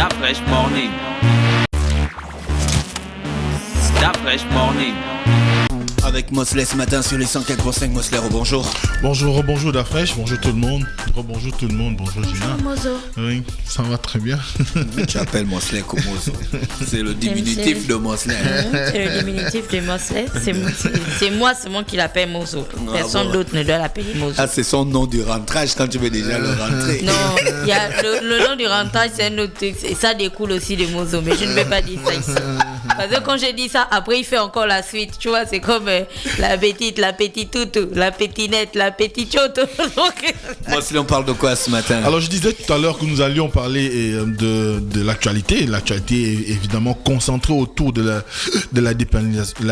That fresh morning. That fresh morning. Avec Mosley ce matin sur les 104.5. Mosley, bonjour. Bonjour Dafresh, bonjour tout le monde. Bonjour tout le monde, bonjour Gina. Bonjour Mozo. Oui, ça va très bien. Tu appelles Mosley comme Mozo. C'est le diminutif de Mosley. C'est le diminutif de Mosley. C'est moi seulement qui l'appelle Mozo. Personne d'autre ne doit l'appeler Mozo. Ah, c'est son nom du rentrage quand tu veux déjà le rentrer. Non, il y a le nom du rentrage, c'est un autre truc. Et ça découle aussi de Mozo, mais je ne vais pas dire ça ici. Parce que quand j'ai dit ça, après il fait encore la suite. Tu vois, c'est comme la petite toutou, la pétinette, la petite choto. Mosley, on parle de quoi ce matin? Alors je disais tout à l'heure que nous allions parler de l'actualité. L'actualité est évidemment concentrée autour de la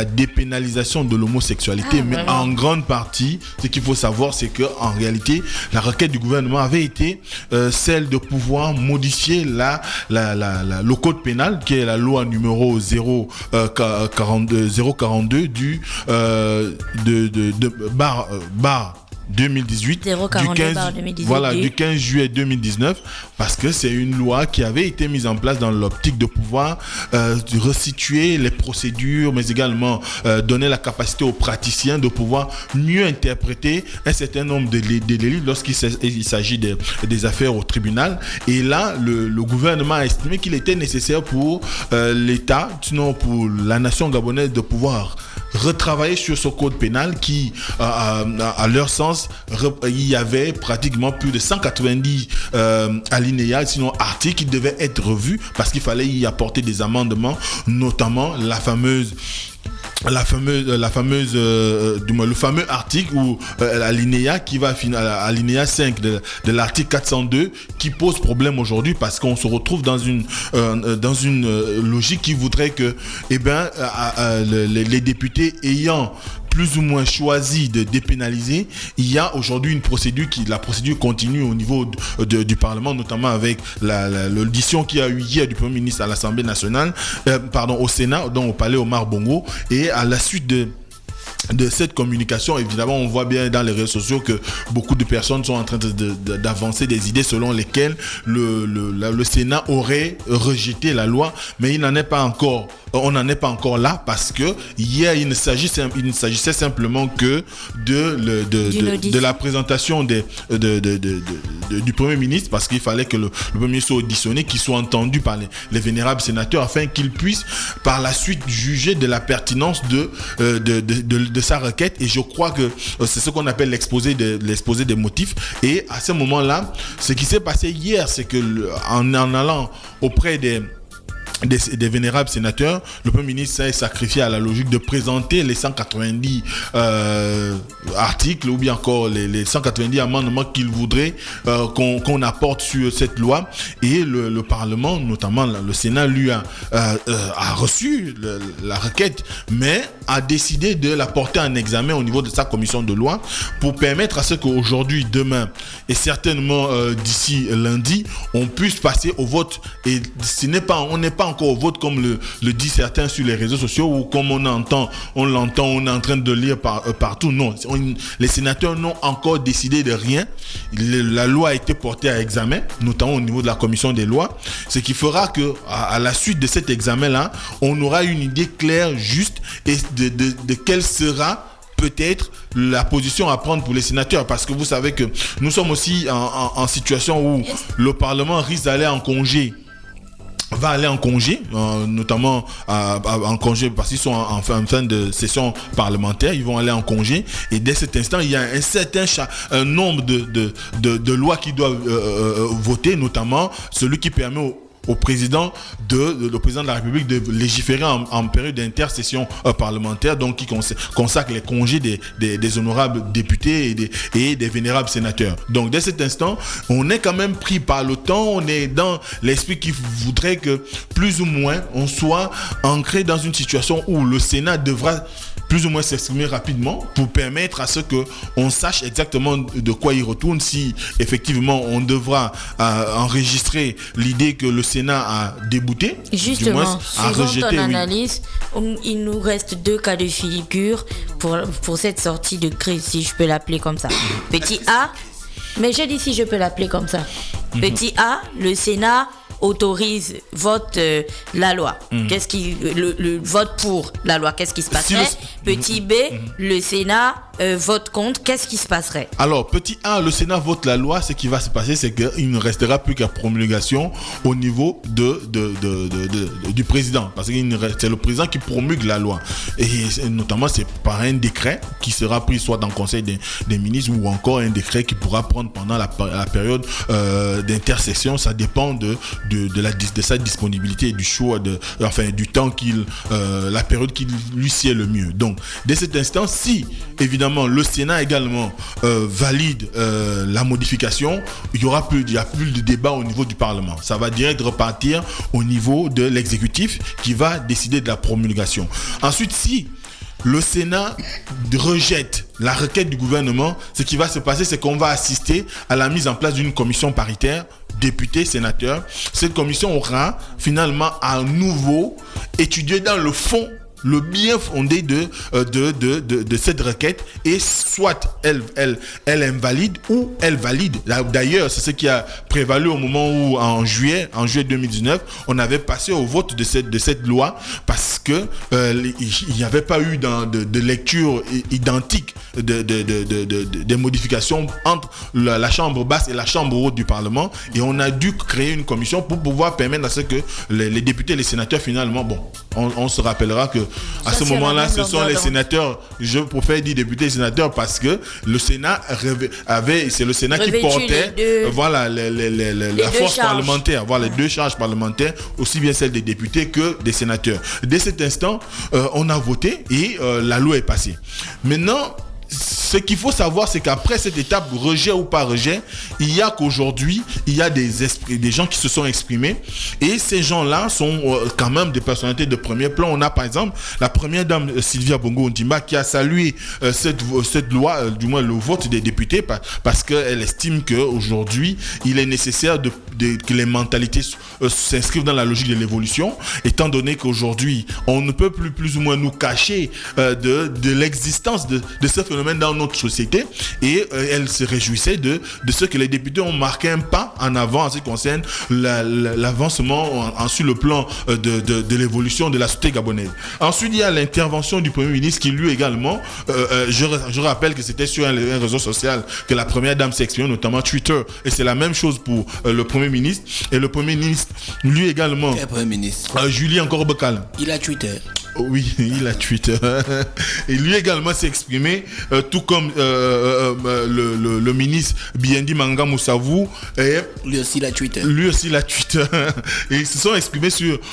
dépénalisation de l'homosexualité. Mais vraiment? en grande partie, ce qu'il faut savoir, c'est qu'en réalité, la requête du gouvernement avait été celle de pouvoir modifier le code pénal, qui est la loi numéro 042 du barre 2018, 042/2018, voilà, du 15 juillet 2019, parce que c'est une loi qui avait été mise en place dans l'optique de pouvoir resituer les procédures, mais également donner la capacité aux praticiens de pouvoir mieux interpréter un certain nombre de délits lorsqu'il s'agit des affaires au tribunal. Et là, le gouvernement a estimé qu'il était nécessaire pour l'État, sinon pour la nation gabonaise, de pouvoir retravailler sur ce code pénal qui, à leur sens, il y avait pratiquement plus de 190 alinéas, sinon articles, qui devaient être revus parce qu'il fallait y apporter des amendements, notamment le fameux article ou l'alinéa qui va à l'alinéa 5 de l'article 402 qui pose problème aujourd'hui parce qu'on se retrouve dans une logique qui voudrait que les députés ayant plus ou moins choisi de dépénaliser, il y a aujourd'hui la procédure continue au niveau du Parlement, notamment avec l'audition qu'il y a eu hier du Premier ministre à l'Assemblée nationale, au Sénat, donc au Palais Omar Bongo, et à la suite de cette communication, évidemment, on voit bien dans les réseaux sociaux que beaucoup de personnes sont en train d'avancer des idées selon lesquelles le Sénat aurait rejeté la loi, mais on n'en est pas encore là parce que hier il ne s'agissait simplement que de la présentation du Premier ministre, parce qu'il fallait que le Premier ministre soit auditionné, qu'il soit entendu par les vénérables sénateurs afin qu'il puisse par la suite juger de la pertinence de sa requête. Et je crois que c'est ce qu'on appelle l'exposé des motifs. Et à ce moment-là, ce qui s'est passé hier, c'est que en allant auprès des vénérables sénateurs, le Premier ministre s'est sacrifié à la logique de présenter les 190 articles ou bien encore les 190 amendements qu'il voudrait qu'on apporte sur cette loi. Et le Parlement, notamment le Sénat, lui a reçu la requête, mais a décidé de la porter en examen au niveau de sa commission de loi pour permettre à ce qu'aujourd'hui, demain et certainement d'ici lundi, on puisse passer au vote. Et on n'est pas encore au vote comme le disent certains sur les réseaux sociaux, ou comme on l'entend, on est en train de lire partout. Non, les sénateurs n'ont encore décidé de rien. La loi a été portée à examen, notamment au niveau de la commission des lois, ce qui fera que à la suite de cet examen-là, on aura une idée claire, juste, et de quelle sera peut-être la position à prendre pour les sénateurs, parce que vous savez que nous sommes aussi en situation où le Parlement risque d'aller en congé. Va aller en congé, notamment en congé parce qu'ils sont en fin de session parlementaire, ils vont aller en congé, et dès cet instant il y a un certain nombre de lois qui doivent voter, notamment celui qui permet au président de la République de légiférer en période d'intercession parlementaire, donc qui consacre les congés des honorables députés et des vénérables sénateurs. Donc dès cet instant, on est quand même pris par le temps, on est dans l'esprit qui voudrait que plus ou moins on soit ancré dans une situation où le Sénat devra plus ou moins s'exprimer rapidement pour permettre à ce qu'on sache exactement de quoi il retourne, si effectivement on devra enregistrer l'idée que le Sénat a débouté, justement, du moins, a rejeté. Ton analyse, il nous reste deux cas de figure pour cette sortie de crise, si je peux l'appeler comme ça. Petit A, mais j'ai dit si je peux l'appeler comme ça. Petit A, le Sénat autorise, vote la loi, qu'est-ce qui le vote pour la loi, qu'est-ce qui se passerait? Petit B, le Sénat vote contre, qu'est-ce qui se passerait? Alors, petit A, le Sénat vote la loi. Ce qui va se passer, c'est qu'il ne restera plus qu'à promulgation au niveau du président. Parce que c'est le président qui promulgue la loi. Et notamment, c'est par un décret qui sera pris soit dans le Conseil des ministres ou encore un décret qui pourra prendre pendant la période d'intercession. Ça dépend de sa disponibilité et du choix, du temps la période qui lui sied le mieux. Donc, dès cet instant, si évidemment le Sénat également valide la modification, il n'y a plus de débat au niveau du Parlement. Ça va direct repartir au niveau de l'exécutif qui va décider de la promulgation. Ensuite, si le Sénat rejette la requête du gouvernement, ce qui va se passer, c'est qu'on va assister à la mise en place d'une commission paritaire, députés, sénateurs. Cette commission aura finalement à nouveau étudié dans le fond le bien fondé de cette requête, et soit elle invalide ou elle valide. D'ailleurs, c'est ce qui a prévalu au moment où en juillet 2019, on avait passé au vote de cette loi, parce que il n'y avait pas eu de lecture identique des modifications entre la chambre basse et la chambre haute du Parlement, et on a dû créer une commission pour pouvoir permettre à ce que les députés et les sénateurs, finalement, on se rappellera que à ce moment-là, ce sont les sénateurs, je préfère dire députés et sénateurs, parce que le Sénat c'est le Sénat qui portait la force parlementaire, les deux charges parlementaires, aussi bien celle des députés que des sénateurs. Dès cet instant, on a voté et la loi est passée. Maintenant, ce qu'il faut savoir, c'est qu'après cette étape, rejet ou pas rejet, il y a qu'aujourd'hui, il y a des gens qui se sont exprimés, et ces gens-là sont quand même des personnalités de premier plan. On a par exemple la première dame Sylvia Bongo Ondimba qui a salué cette loi, du moins le vote des députés, parce qu'elle estime qu'aujourd'hui, il est nécessaire que les mentalités s'inscrivent dans la logique de l'évolution, étant donné qu'aujourd'hui, on ne peut plus ou moins nous cacher de l'existence de ce phénomène dans notre société, et elle se réjouissait de ce que les députés ont marqué un pas en avant en ce qui concerne l'avancement sur le plan de l'évolution de la société gabonaise. Ensuite, il y a l'intervention du Premier ministre qui lui également, je rappelle que c'était sur un réseau social que la Première Dame s'est exprimée, notamment Twitter, et c'est la même chose pour le Premier ministre. Et le Premier ministre, lui également... Quel Premier ministre? Julien Korbekal. Il a Twitter. Oui, il a Twitter. Et lui également s'est exprimé, tout comme le ministre Biendi Manga Moussavou. Lui aussi la Twitter. Et ils se sont exprimés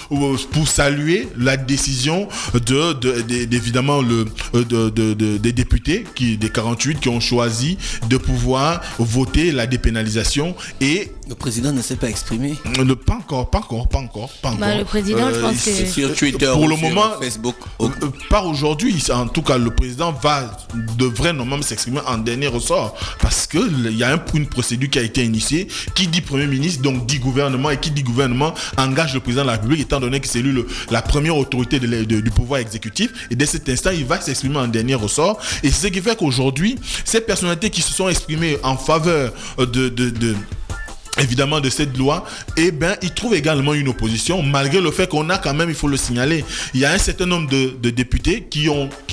pour saluer la décision évidemment des députés, des 48 qui ont choisi de pouvoir voter la dépénalisation. Et le président ne s'est pas exprimé. Pas encore. Le président, je pense que c'est sur Twitter. Pour le moment, Facebook. Pas aujourd'hui. En tout cas, le président devrait normalement s'exprimer en dernier ressort, parce que il y a une procédure qui a été initiée. Qui dit Premier ministre, donc dit gouvernement, et qui dit gouvernement engage le président de la République, étant donné que c'est lui la première autorité du pouvoir exécutif. Et dès cet instant, il va s'exprimer en dernier ressort. Et c'est ce qui fait qu'aujourd'hui, ces personnalités qui se sont exprimées en faveur évidemment de cette loi, ils trouvent également une opposition, malgré le fait qu'on a quand même, il faut le signaler, il y a un certain nombre de députés qui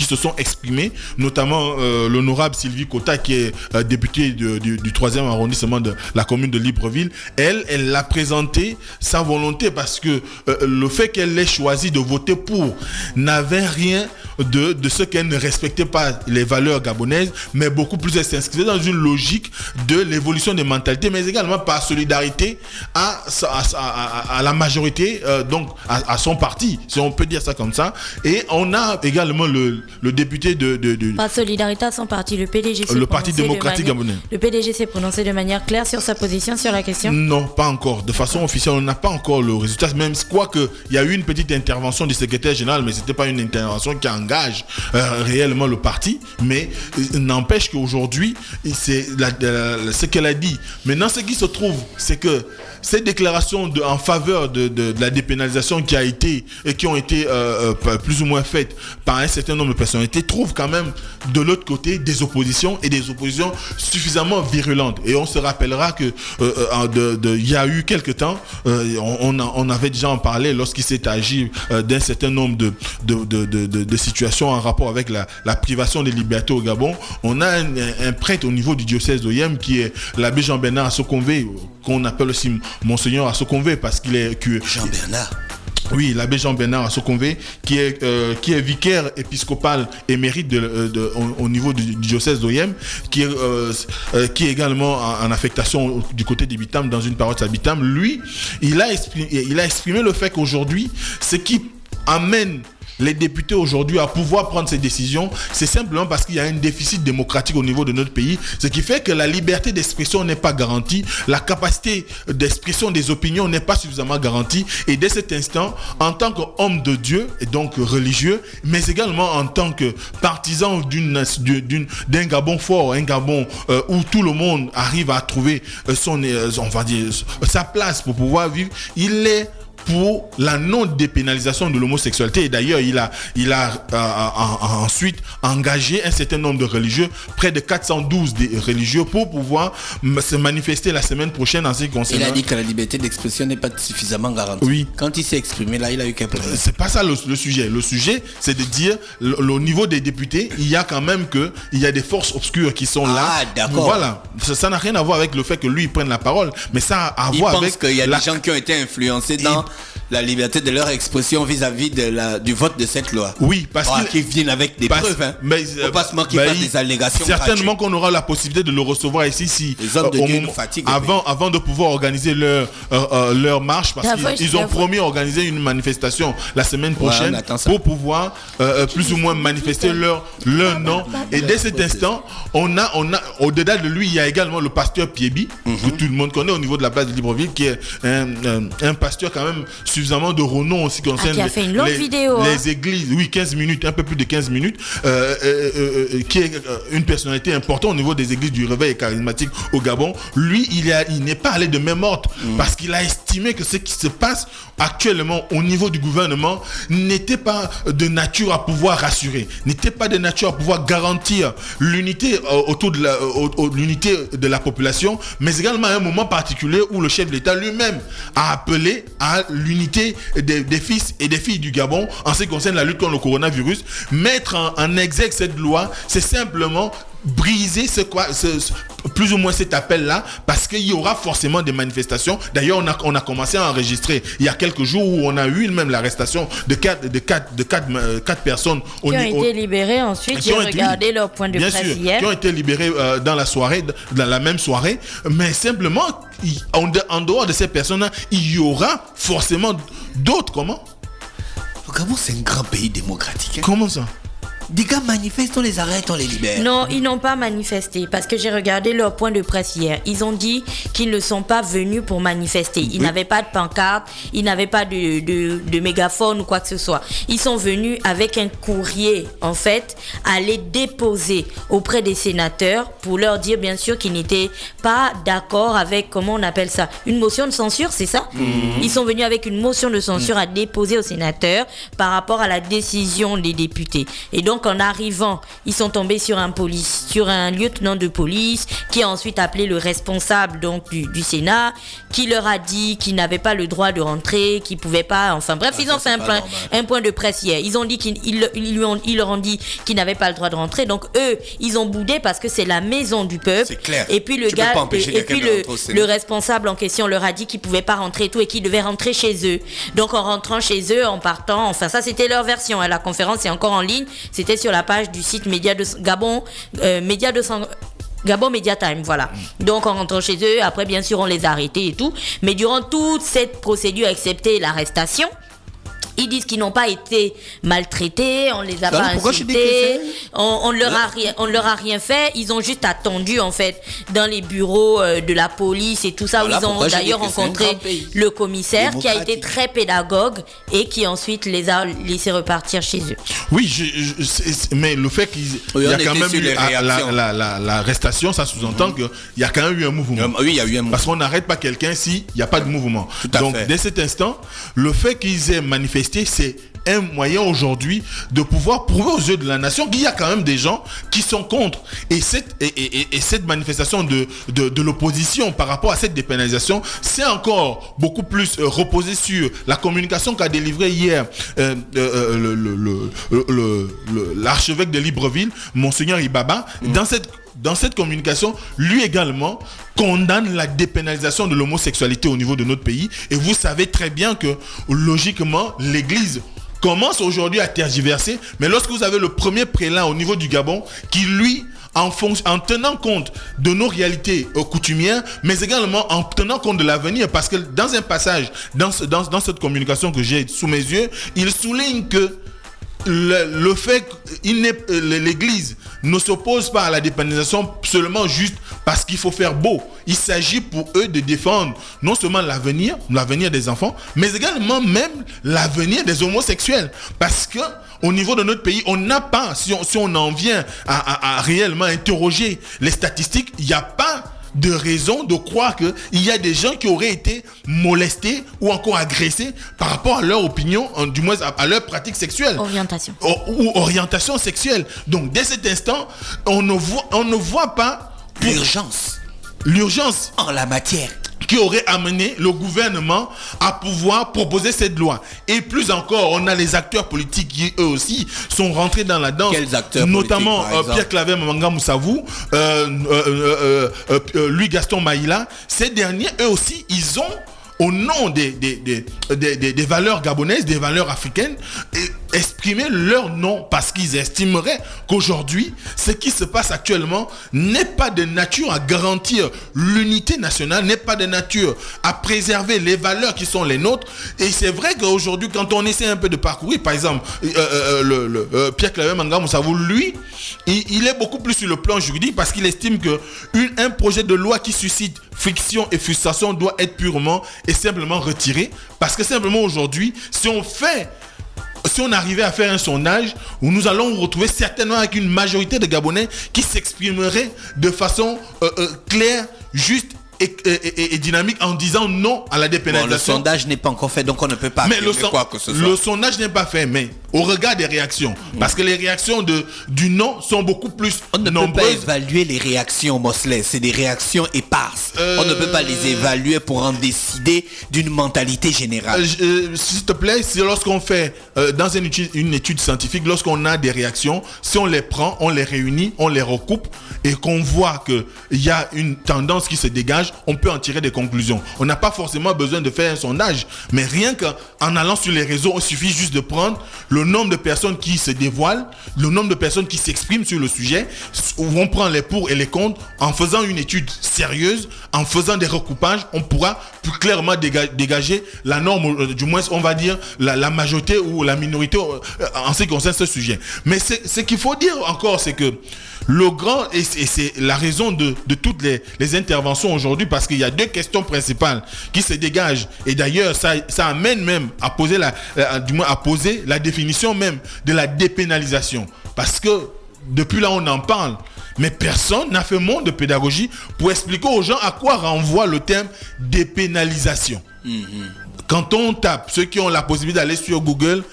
se sont exprimés, notamment l'honorable Sylvie Kota, qui est députée du 3e arrondissement de la commune de Libreville. Elle l'a présenté sans volonté, parce que le fait qu'elle ait choisi de voter pour n'avait rien de ce qu'elle ne respectait pas les valeurs gabonaises, mais beaucoup plus elle s'inscrivait dans une logique de l'évolution des mentalités, mais également par solidarité à la majorité, donc à son parti, si on peut dire ça comme ça. Et on a également le député Pas solidarité à son parti, le PDG. Le Parti démocratique gabonais. Le PDG s'est prononcé de manière claire sur sa position sur la question? Non, pas encore. De façon officielle, on n'a pas encore le résultat. Même quoique, il y a eu une petite intervention du secrétaire général, mais c'était pas une intervention qui engage réellement le parti. Mais n'empêche qu'aujourd'hui, c'est ce qu'elle a dit. Maintenant, ce qui se trouve, c'est que ces déclarations en faveur de la dépénalisation qui ont été plus ou moins faites par un certain nombre de personnalités trouvent quand même de l'autre côté des oppositions et des oppositions suffisamment virulentes. Et on se rappellera que il y a eu quelque temps, on avait déjà en parlé lorsqu'il s'est agi d'un certain nombre de situations en rapport avec la privation des libertés au Gabon. On a un prêtre au niveau du diocèse d'Oyem qui est l'abbé Jean-Bernard Assokonvé, qu'on appelle aussi Monseigneur Assokonvé parce qu'il est Jean-Bernard. Oui, l'abbé Jean-Bernard Assokonvé, qui est vicaire épiscopal émérite au niveau du diocèse d'Oyem, qui est également en affectation du côté d'Ibitam, dans une paroisse à Bitam. Lui, il a exprimé le fait qu'aujourd'hui, ce qui amène les députés aujourd'hui à pouvoir prendre ces décisions, c'est simplement parce qu'il y a un déficit démocratique au niveau de notre pays, ce qui fait que la liberté d'expression n'est pas garantie, la capacité d'expression des opinions n'est pas suffisamment garantie, et dès cet instant, en tant qu'homme de Dieu, et donc religieux, mais également en tant que partisan d'un Gabon fort, un Gabon où tout le monde arrive à trouver sa place pour pouvoir vivre, il est pour la non-dépénalisation de l'homosexualité. Et d'ailleurs, il a ensuite engagé un certain nombre de religieux, près de 412 religieux, pour pouvoir se manifester la semaine prochaine en ce qui concerne. Il a dit que la liberté d'expression n'est pas suffisamment garantie. Oui. Quand il s'est exprimé là, il a eu quel problème? C'est pas ça le sujet. Le sujet, c'est de dire, au niveau des députés, il y a quand même il y a des forces obscures qui sont là. Ah, d'accord. Voilà. Ça n'a rien à voir avec le fait que lui prenne la parole, mais ça a à voir avec... Il pense qu'il y a des gens qui ont été influencés dans la liberté de leur expression vis-à-vis du vote de cette loi. Oui, parce qu'ils viennent avec des preuves. Hein. Mais faut pas se manquer des allégations. Certainement qu'on aura la possibilité de le recevoir ici les hommes de Dieu nous fatiguent. Avant de pouvoir organiser leur marche, parce qu'ils ont promis d'organiser une manifestation la semaine prochaine pour pouvoir plus ou moins manifester leur nom. Et dès cet instant, on a au-delà de lui, il y a également le pasteur Piebi, que tout le monde connaît au niveau de la place de Libreville, qui est un pasteur quand même suffisamment de renom en ce qui concerne qui a fait une longue vidéo, les églises, oui, 15 minutes, un peu plus de 15 minutes, qui est une personnalité importante au niveau des églises du réveil charismatique au Gabon. Lui, il n'est pas allé de même ordre parce qu'il a estimé que ce qui se passe actuellement au niveau du gouvernement n'était pas de nature à pouvoir rassurer, n'était pas de nature à pouvoir garantir l'unité autour de l'unité de la population, mais également à un moment particulier où le chef de l'État lui-même a appelé à l'unité des fils et des filles du Gabon en ce qui concerne la lutte contre le coronavirus. Mettre en exergue cette loi, c'est simplement briser plus ou moins cet appel-là, parce qu'il y aura forcément des manifestations. D'ailleurs, on a commencé à enregistrer il y a quelques jours où on a eu même l'arrestation de quatre personnes qui ont été libérées ensuite. J'ai regardé leur point de presse hier. Qui ont été libérées dans la même soirée. Mais simplement, en dehors de ces personnes-là, il y aura forcément d'autres. Comment? Le Gabon, c'est un grand pays démocratique. Hein? Comment ça? Des gars manifestent, on les arrête, on les libère. Non, ils n'ont pas manifesté parce que j'ai regardé leur point de presse hier. Ils ont dit qu'ils ne sont pas venus pour manifester. Ils n'avaient pas de pancarte, ils n'avaient pas de mégaphone ou quoi que ce soit. Ils sont venus avec un courrier, en fait, à les déposer auprès des sénateurs pour leur dire, bien sûr, qu'ils n'étaient pas d'accord avec, comment on appelle ça, une motion de censure, c'est ça? Ils sont venus avec une motion de censure à déposer aux sénateurs par rapport à la décision des députés. Et donc, en arrivant, ils sont tombés sur un lieutenant de police qui a ensuite appelé le responsable donc du Sénat, qui leur a dit qu'ils n'avaient pas le droit de rentrer, qu'ils pouvaient pas. Enfin bref, ils ont fait un point de presse hier. Ils ont dit ils leur ont dit qu'ils n'avaient pas le droit de rentrer. Donc eux, ils ont boudé parce que c'est la maison du peuple. C'est clair. Et puis le responsable en question leur a dit qu'ils pouvaient pas rentrer et tout et qu'ils devaient rentrer chez eux. Donc en rentrant chez eux, en partant, enfin ça c'était leur version. La conférence est encore en ligne. C'était sur la page du site Média de Gabon, Gabon Media Time, voilà. Donc en rentrant chez eux, après bien sûr on les a arrêtés et tout. Mais durant toute cette procédure, excepté l'arrestation, Ils disent qu'ils n'ont pas été maltraités, on les a Alors, pas pourquoi je dis que insultés, on leur a rien fait. Ils ont juste attendu en fait dans les bureaux de la police et tout ça, Voilà où ils ont pourquoi je dis d'ailleurs que c'est un rencontré grand pays. le commissaire qui a été Démocratique. très pédagogue et qui ensuite les a laissés repartir chez eux. Oui, mais le fait qu'il Oui, y a on quand était même sur eu les réactions. l'arrestation, ça sous-entend qu'il y a quand même eu un mouvement. Oui, il y a eu un mouvement. Parce qu'on n'arrête pas quelqu'un s'il n'y a pas de mouvement. Tout à Donc, fait. dès cet instant, le fait qu'ils aient manifesté, c'est un moyen aujourd'hui de pouvoir prouver aux yeux de la nation qu'il y a quand même des gens qui sont contre. Et cette manifestation de l'opposition par rapport à cette dépénalisation, c'est encore beaucoup plus reposé sur la communication qu'a délivrée hier l'archevêque de Libreville, Monseigneur Ibaba. Dans cette communication, lui également condamne la dépénalisation de l'homosexualité au niveau de notre pays. Et vous savez très bien que, logiquement, l'Église commence aujourd'hui à tergiverser. Mais lorsque vous avez le premier prélat au niveau du Gabon, qui lui, en tenant compte de nos réalités coutumières, mais également en tenant compte de l'avenir, parce que dans un passage, dans cette communication que j'ai sous mes yeux, il souligne que le fait que l'Église ne s'oppose pas à la dépénalisation seulement juste parce qu'il faut faire beau. Il s'agit pour eux de défendre non seulement l'avenir des enfants, mais également même l'avenir des homosexuels. Parce que au niveau de notre pays, on n'a pas, si on en vient à réellement interroger les statistiques, il n'y a pas de raison de croire qu'il y a des gens qui auraient été molestés ou encore agressés par rapport à leur opinion, du moins à leur pratique sexuelle. Orientation. Ou orientation sexuelle. Donc, dès cet instant, on ne voit pas l'urgence En la matière. qui aurait amené le gouvernement à pouvoir proposer cette loi. Et plus encore, on a les acteurs politiques qui, eux aussi, sont rentrés dans la danse. Quels acteurs notamment politiques, par exemple? Pierre Claver Mamanga Moussavou, Louis Gaston Maïla. Ces derniers, eux aussi, ils ont, au nom des valeurs gabonaises, des valeurs africaines, exprimer leur nom parce qu'ils estimeraient qu'aujourd'hui, ce qui se passe actuellement n'est pas de nature à garantir l'unité nationale, n'est pas de nature à préserver les valeurs qui sont les nôtres. Et c'est vrai qu'aujourd'hui, quand on essaie un peu de parcourir, par exemple, Pierre Claver Manga Moussavou, lui, il est beaucoup plus sur le plan juridique parce qu'il estime qu'un projet de loi qui suscite friction et frustration doit être purement et simplement retiré. Parce que simplement aujourd'hui, si on arrivait à faire un sondage où nous allons retrouver certainement avec une majorité de Gabonais qui s'exprimeraient de façon claire, juste et dynamique en disant non à la dépénalisation. Le sondage n'est pas encore fait, donc on ne peut pas affirmer quoi que ce soit. Le sondage n'est pas fait, mais au regard des réactions, parce que les réactions du non sont beaucoup plus On ne nombreuses. peut pas évaluer les réactions, Mosley. C'est des réactions éparses. On ne peut pas les évaluer pour en décider d'une mentalité générale. S'il te plaît, c'est lorsqu'on fait dans une étude scientifique, lorsqu'on a des réactions, si on les prend, on les réunit, on les recoupe et qu'on voit qu'il y a une tendance qui se dégage, on peut en tirer des conclusions. On n'a pas forcément besoin de faire un sondage, mais rien qu'en allant sur les réseaux, il suffit juste de prendre le nombre de personnes qui se dévoilent, le nombre de personnes qui s'expriment sur le sujet, où on prend les pour et les contre. En faisant une étude sérieuse, en faisant des recoupages, on pourra plus clairement dégager la norme, du moins on va dire la majorité ou la minorité en ce qui concerne ce sujet. Mais ce qu'il faut dire encore, c'est que le grand, et c'est la raison de toutes les interventions aujourd'hui, parce qu'il y a deux questions principales qui se dégagent. Et d'ailleurs, ça amène même à poser la définition même de la dépénalisation. Parce que depuis là, on en parle. Mais personne n'a fait monde de pédagogie pour expliquer aux gens à quoi renvoie le terme dépénalisation. Quand on tape, ceux qui ont la possibilité d'aller sur Google,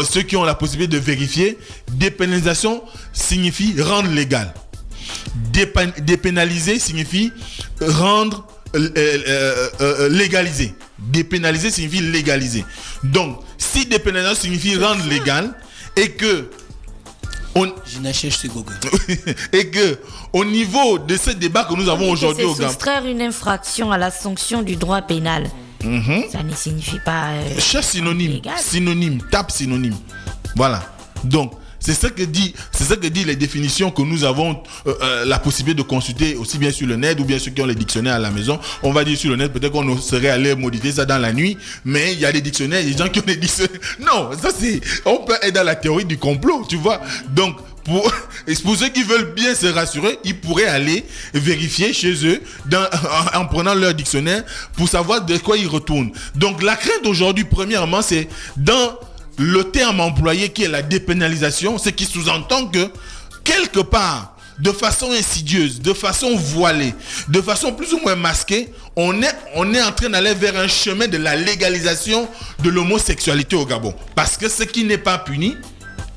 ceux qui ont la possibilité de vérifier, dépénalisation signifie rendre légal. Dépénaliser signifie rendre légaliser. Dépénaliser signifie légaliser. Donc, si dépénalisation signifie rendre légal et que Je ne cherche sur Google. et que au niveau de ce débat que nous avons aujourd'hui au c'est Gabon, soustraire une infraction à la sanction du droit pénal. Ça ne signifie pas cherche synonyme, légal. synonyme, tape synonyme. Voilà. Donc, c'est ce que dit les définitions que nous avons la possibilité de consulter aussi bien sur le net ou bien ceux qui ont les dictionnaires à la maison. On va dire sur le net, peut-être qu'on serait allé modifier ça dans la nuit, mais il y a des dictionnaires, des gens qui ont des dictionnaires. Non, ça c'est, on peut être dans la théorie du complot, tu vois. Donc, pour ceux qui veulent bien se rassurer, ils pourraient aller vérifier chez eux en prenant leur dictionnaire pour savoir de quoi ils retournent. Donc la crainte aujourd'hui, premièrement, c'est dans le terme employé qui est la dépénalisation, ce qui sous-entend que quelque part, de façon insidieuse, de façon voilée, de façon plus ou moins masquée, on est en train d'aller vers un chemin de la légalisation de l'homosexualité au Gabon. Parce que ce qui n'est pas puni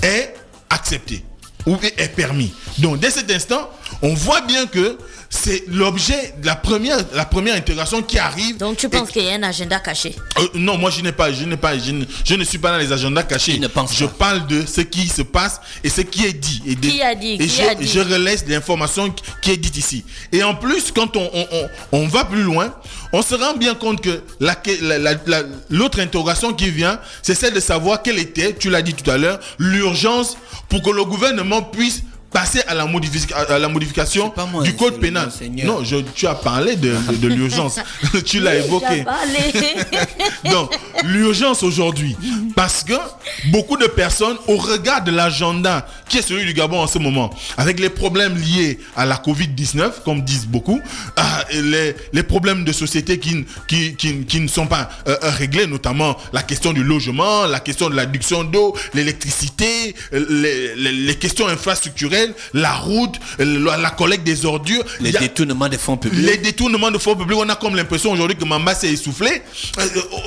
est accepté ou est permis. Donc dès cet instant, on voit bien que c'est l'objet de la première intégration qui arrive. Donc tu penses qu'il y a un agenda caché? Non, moi je ne suis pas dans les agendas cachés. Je parle de ce qui se passe et ce qui est dit. Qui a dit? Je relaisse l'information qui est dite ici. Et en plus, quand on va plus loin, on se rend bien compte que l'autre interrogation qui vient, c'est celle de savoir quelle était, tu l'as dit tout à l'heure, l'urgence pour que le gouvernement puisse passer à la modification du code pénal. Non, tu as parlé de l'urgence. Tu l'as évoqué. Donc, l'urgence aujourd'hui, parce que beaucoup de personnes, au regard de l'agenda qui est celui du Gabon en ce moment, avec les problèmes liés à la Covid-19, comme disent beaucoup, les problèmes de société qui ne sont pas réglés, notamment la question du logement, la question de l'adduction d'eau, l'électricité, les questions infrastructurelles, la route, la collecte des ordures, les détournements de fonds publics. Les détournements de fonds publics, on a comme l'impression aujourd'hui que Mamba s'est essoufflé.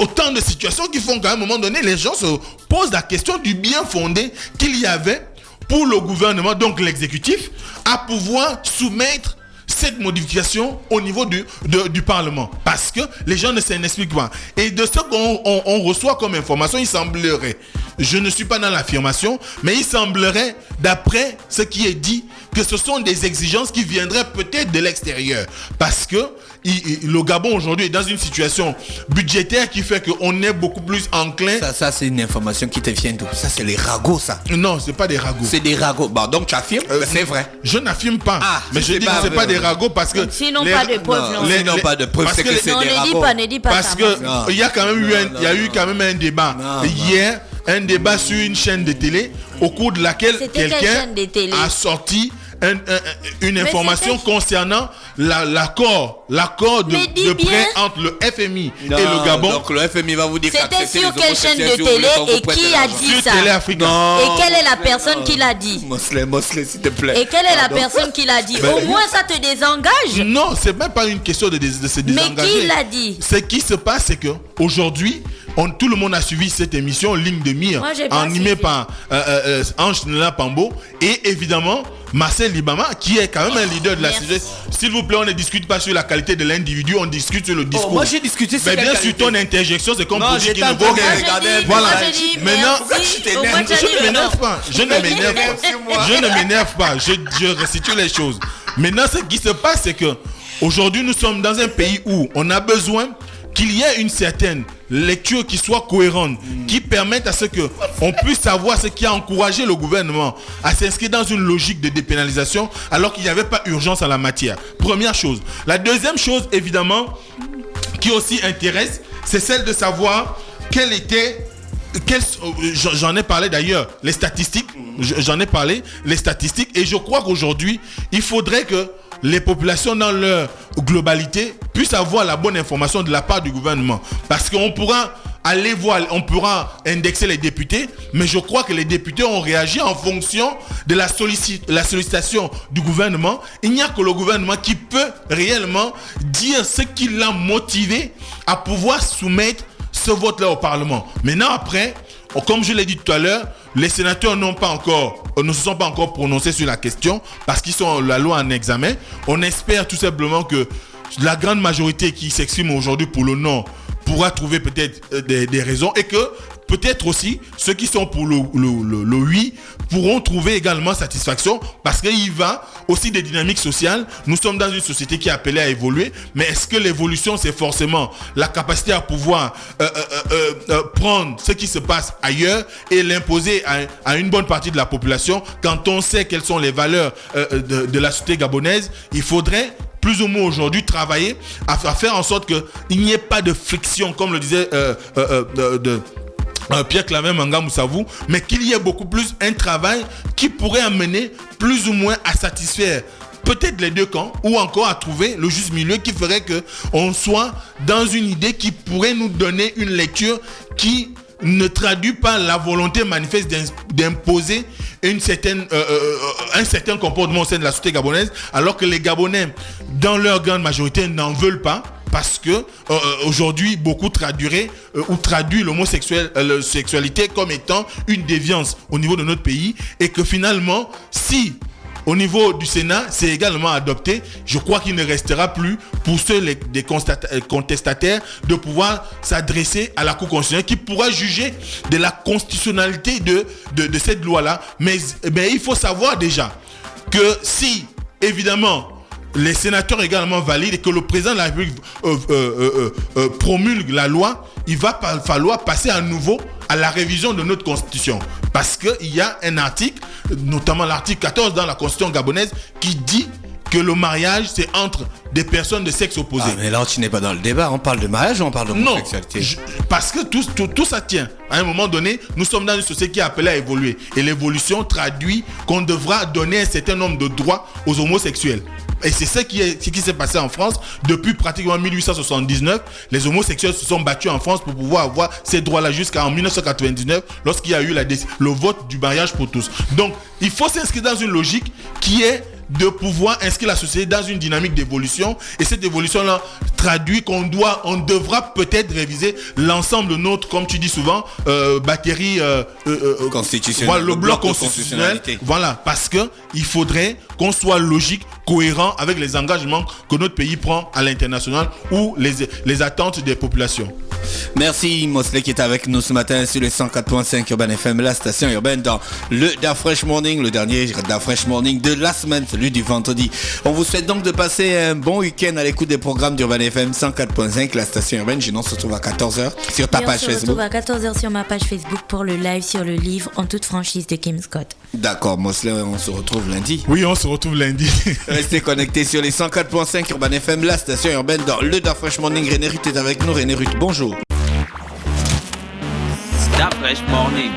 Autant de situations qui font qu'à un moment donné, les gens se posent la question du bien fondé qu'il y avait pour le gouvernement, donc l'exécutif, à pouvoir soumettre cette modification au niveau du Parlement. Parce que les gens ne s'en expliquent pas. Et de ce qu'on reçoit comme information, il semblerait, je ne suis pas dans l'affirmation, mais il semblerait, d'après ce qui est dit, que ce sont des exigences qui viendraient peut-être de l'extérieur. Parce que le Gabon aujourd'hui est dans une situation budgétaire qui fait qu'on est beaucoup plus enclin. Ça c'est une information qui te vient d'où? Ça c'est les ragots, ça. Non, c'est pas des ragots. C'est des ragots. Bon, donc tu affirmes? C'est vrai. Je n'affirme pas. Mais je dis que c'est pas des ragots parce que. Sinon pas de preuves. Sinon pas de preuves, c'est que c'est des ragots. Ne dis pas. Parce que il y a quand même eu quand même un débat hier, un débat sur une chaîne de télé au cours de laquelle quelqu'un a sorti une information concernant l'accord de prêt entre le FMI et le Gabon. Donc le FMI va vous dire c'était sur quelle chaîne de télé et qui a dit ça? Et quelle est la personne qui l'a dit? Mosley, s'il te plaît. Et quelle est la personne qui l'a dit? Au moins ça te désengage. Non, c'est même pas une question de se désengager. Mais qui l'a dit? Ce qui se passe, c'est que aujourd'hui, tout le monde a suivi cette émission Ligne de Mire, animée par Ange Nela Pambo et évidemment Marcel Libama, qui est quand même un leader de la CG. S'il vous plaît, on ne discute pas sur la qualité de l'individu, on discute sur le discours. Moi j'ai discuté sur mais bien sûr, ton interjection, c'est comme pour dire qu'il ne vaut rien. Voilà. Maintenant, je ne m'énerve pas. Je ne m'énerve pas. Je restitue les choses. Maintenant, ce qui se passe, c'est que aujourd'hui, nous sommes dans un pays où on a besoin qu'il y ait une certaine lecture qui soit cohérente, qui permette à ce que on puisse savoir ce qui a encouragé le gouvernement à s'inscrire dans une logique de dépénalisation alors qu'il n'y avait pas urgence en la matière. Première chose. La deuxième chose, évidemment, qui aussi intéresse, c'est celle de savoir j'en ai parlé d'ailleurs, les statistiques, et je crois qu'aujourd'hui, il faudrait que les populations dans leur globalité puissent avoir la bonne information de la part du gouvernement. Parce qu'on pourra aller voir, on pourra indexer les députés, mais je crois que les députés ont réagi en fonction de la sollicitation du gouvernement. Il n'y a que le gouvernement qui peut réellement dire ce qui l'a motivé à pouvoir soumettre ce vote-là au Parlement. Maintenant, après, comme je l'ai dit tout à l'heure, les sénateurs ne se sont pas encore prononcés sur la question parce qu'ils sont la loi en examen. On espère tout simplement que la grande majorité qui s'exprime aujourd'hui pour le non pourra trouver peut-être des raisons et que peut-être aussi ceux qui sont pour le oui pourront trouver également satisfaction parce qu'il va aussi des dynamiques sociales. Nous sommes dans une société qui est appelée à évoluer, mais est-ce que l'évolution c'est forcément la capacité à pouvoir prendre ce qui se passe ailleurs et l'imposer à une bonne partie de la population quand on sait quelles sont les valeurs de la société gabonaise? Il faudrait plus ou moins aujourd'hui travailler à faire en sorte qu'il n'y ait pas de friction, comme le disait Pierre Claver Manga Moussavou, mais qu'il y ait beaucoup plus un travail qui pourrait amener plus ou moins à satisfaire peut-être les deux camps, ou encore à trouver le juste milieu qui ferait qu'on soit dans une idée qui pourrait nous donner une lecture qui ne traduit pas la volonté manifeste d'imposer un certain comportement au sein de la société gabonaise, alors que les Gabonais, dans leur grande majorité, n'en veulent pas. Parce que aujourd'hui, beaucoup traduit l'homosexualité comme étant une déviance au niveau de notre pays, et que finalement, si au niveau du Sénat, c'est également adopté, je crois qu'il ne restera plus pour ceux des contestataires de pouvoir s'adresser à la Cour constitutionnelle qui pourra juger de la constitutionnalité de cette loi-là. Mais il faut savoir déjà que si, évidemment, les sénateurs également valident et que le président de la République promulgue la loi, il va falloir passer à nouveau à la révision de notre constitution. Parce qu'il y a un article, notamment l'article 14 dans la constitution gabonaise, qui dit que le mariage, c'est entre des personnes de sexe opposé. Ah, mais là, tu n'es pas dans le débat. On parle de mariage ou on parle d'homosexualité? Non, parce que tout ça tient. À un moment donné, nous sommes dans une société qui est appelée à évoluer. Et l'évolution traduit qu'on devra donner un certain nombre de droits aux homosexuels. Et c'est ce qui s'est passé en France. Depuis pratiquement 1879, les homosexuels se sont battus en France pour pouvoir avoir ces droits-là jusqu'en 1999, lorsqu'il y a eu le vote du mariage pour tous. Donc, il faut s'inscrire dans une logique qui est de pouvoir inscrire la société dans une dynamique d'évolution, et cette évolution-là traduit qu'on devra peut-être réviser l'ensemble de notre, comme tu dis souvent, batterie constitutionnelle, voilà, le bloc constitutionnel, voilà, parce que il faudrait qu'on soit logique, cohérent avec les engagements que notre pays prend à l'international ou les attentes des populations. Merci Mosley qui est avec nous ce matin sur le 104.5 Urban FM, la station urbaine, dans le Da Fresh Morning, le dernier Da Fresh Morning de la semaine, celui du vendredi. On vous souhaite donc de passer un bon week-end à l'écoute des programmes d'Urban FM 104.5, la station urbaine. On se retrouve à 14h sur ta page Facebook. On se retrouve à 14h sur ma page Facebook pour le live sur le livre En toute franchise de Kim Scott. D'accord Mosley, on se retrouve lundi. Oui, on se retrouve lundi. Restez connectés sur les 104.5 Urban FM, la station urbaine, dans le Da Fresh Morning. René Ruth est avec nous. René Ruth, bonjour. Da Fresh Morning.